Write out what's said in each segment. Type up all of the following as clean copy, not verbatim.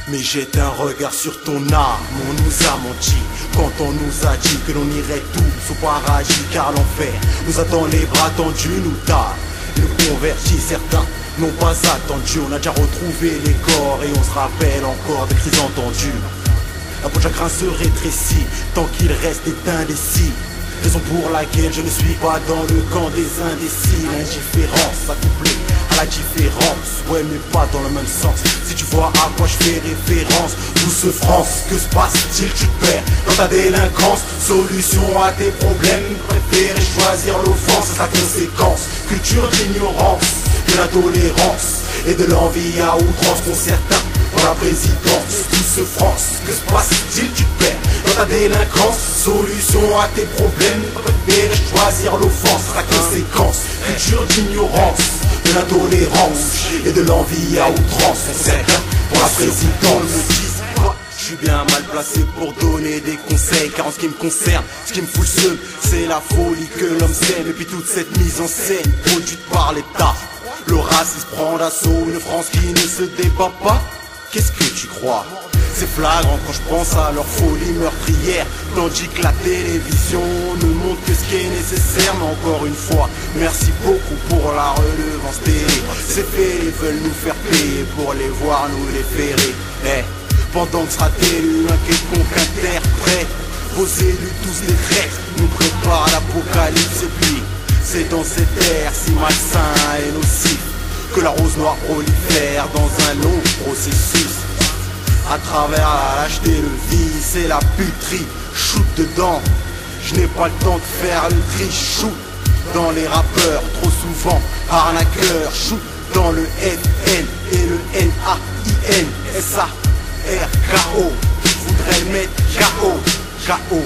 Mais jette un regard sur ton âme, on nous a menti quand on nous a dit que l'on irait tous au paradis, car l'enfer nous attend les bras tendus, nous tard. Nous convertis, certains n'ont pas attendu. On a déjà retrouvé les corps et on se rappelle encore des cris entendus. La peau de chagrin se rétrécit tant qu'il reste des indécis. Raison pour laquelle je ne suis pas dans le camp des indécis. L'indifférence accouplée à la différence, ouais mais pas dans le même sens. Si tu vois à quoi je fais référence, douce France, que se passe-t-il? Tu te perds dans ta délinquance. Solution à tes problèmes, préférer choisir l'offense, c'est sa conséquence. Culture d'ignorance, de l'intolérance et de l'envie à outrance pour certains pour la présidence. Douce France, que se passe-t-il? Tu te perds dans ta délinquance. Solution à tes problèmes, préférer choisir l'offense, c'est sa conséquence. Culture d'ignorance, de l'intolérance et de l'envie à outrance pour certains pour la présidence. Je suis bien mal placé pour donner des conseils, car en ce qui me concerne, ce qui me fout le seum, c'est la folie que l'homme sème. Et puis toute cette mise en scène produite par l'État. Le racisme prend d'assaut une France qui ne se débat pas. Qu'est-ce que tu crois? C'est flagrant quand je pense à leur folie meurtrière, tandis que la télévision ne montre que ce qui est nécessaire. Mais encore une fois, merci beaucoup pour la redevance télé. Ces faits, ils veulent nous faire payer pour les voir nous les ferrer. Pendant que sera élu un quelconque interprète, vos élus tous les traîtres nous préparent l'apocalypse. Et puis, c'est dans cette ère si malsain et nocif que la rose noire prolifère dans un long processus. À travers la lâcheté, le vice et la puterie, shoot dedans. Je n'ai pas le temps de faire le tri, shoot dans les rappeurs, trop souvent arnaqueurs. Shoot dans le FN et le NAIN, SARKO, voudrais le mettre KO, KO.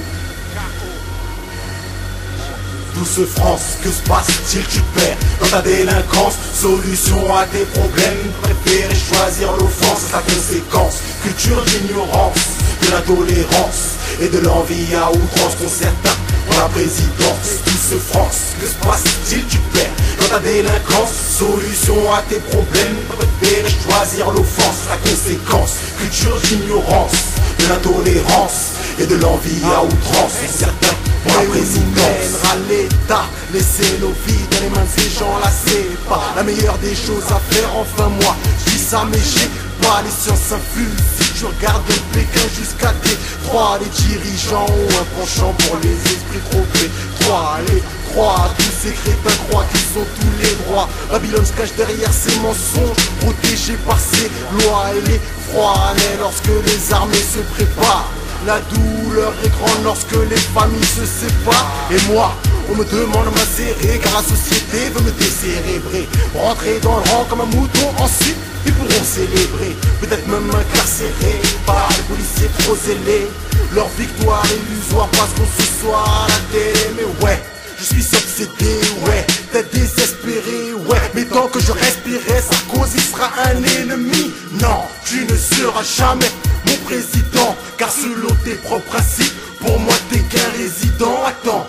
Douce France, que se passe-t-il? Tu te perds dans ta délinquance. Solution à tes problèmes, préférer choisir l'offense, c'est sa conséquence. Culture d'ignorance, de l'intolérance et de l'envie à outrance pour certains pour la présidence. Douce France, que se passe-t-il? Tu te perds dans ta délinquance. Solution à tes problèmes, préférer choisir l'offense, c'est sa conséquence. Culture d'ignorance, de l'intolérance et de l'envie à outrance pour certains pour la présidence. À l'État, laissez nos vies dans les mains de ces gens-là, c'est pas la meilleure des choses à faire. Enfin moi, je dis ça mais j'ai pas les sciences infusées. Si tu regardes de Pékin jusqu'à Détroit, les dirigeants ont un penchant pour les esprits trop étroits. Les croix, tous ces crétins croient qu'ils ont tous les droits. Babylone se cache derrière ses mensonges, protégés par ses lois. Et les froids naissent lorsque les armées se préparent. La douleur est grande lorsque les familles se séparent. Et moi, on me demande de m'insérer car la société veut me décérébrer. Rentrer dans le rang comme un mouton, ensuite ils pourront célébrer, peut-être même incarcérés par les policiers trop zélés. Leur victoire illusoire parce qu'on se soit à la télé. Mais ouais, je suis obsédé, ouais, t'es désespéré, ouais. Mais tant que je respirais, Sarkozy sera un ennemi. Non, tu ne seras jamais mon président, car selon tes propres principes, pour moi t'es qu'un résident. Attends,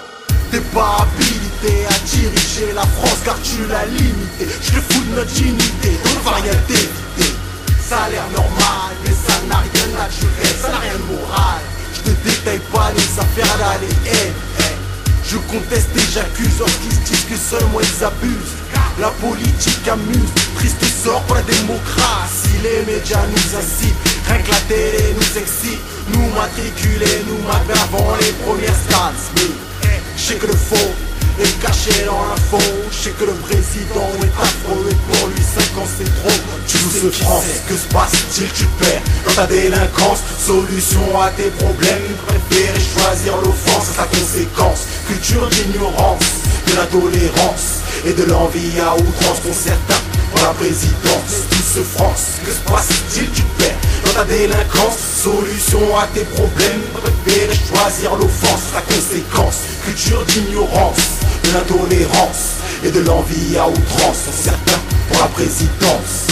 t'es pas habilité à diriger la France, car tu l'as limité. Je te fous de notre dignité, on va rien t'éviter. Ça a l'air normal, mais ça n'a rien de naturel, ça n'a rien de moral. Je te détaille pas les affaires d'ADN. Je conteste et j'accuse lorsqu'ils se disent que seuls moi ils abusent. La politique amuse, triste sort pour la démocratie. Les médias nous incitent, rien que la télé nous excite. Nous matriculer, nous mater avant les premières stats. Je sais que le faux est caché dans l'info. Je sais que le président est affreux et pour lui 5 ans c'est trop. Tu sais France, que se passe-t-il? Tu te perds dans ta délinquance. Solution à tes problèmes, préférer choisir l'offense, c'est sa conséquence. Culture d'ignorance, de l'intolérance et de l'envie à outrance pour certains pour la présidence. Douce France, que se passe-t-il? Tu te perds dans ta délinquance. Solution à tes problèmes, préférer choisir l'offense, c'est sa conséquence. Culture d'ignorance, de l'intolérance et de l'envie à outrance pour certains pour la présidence.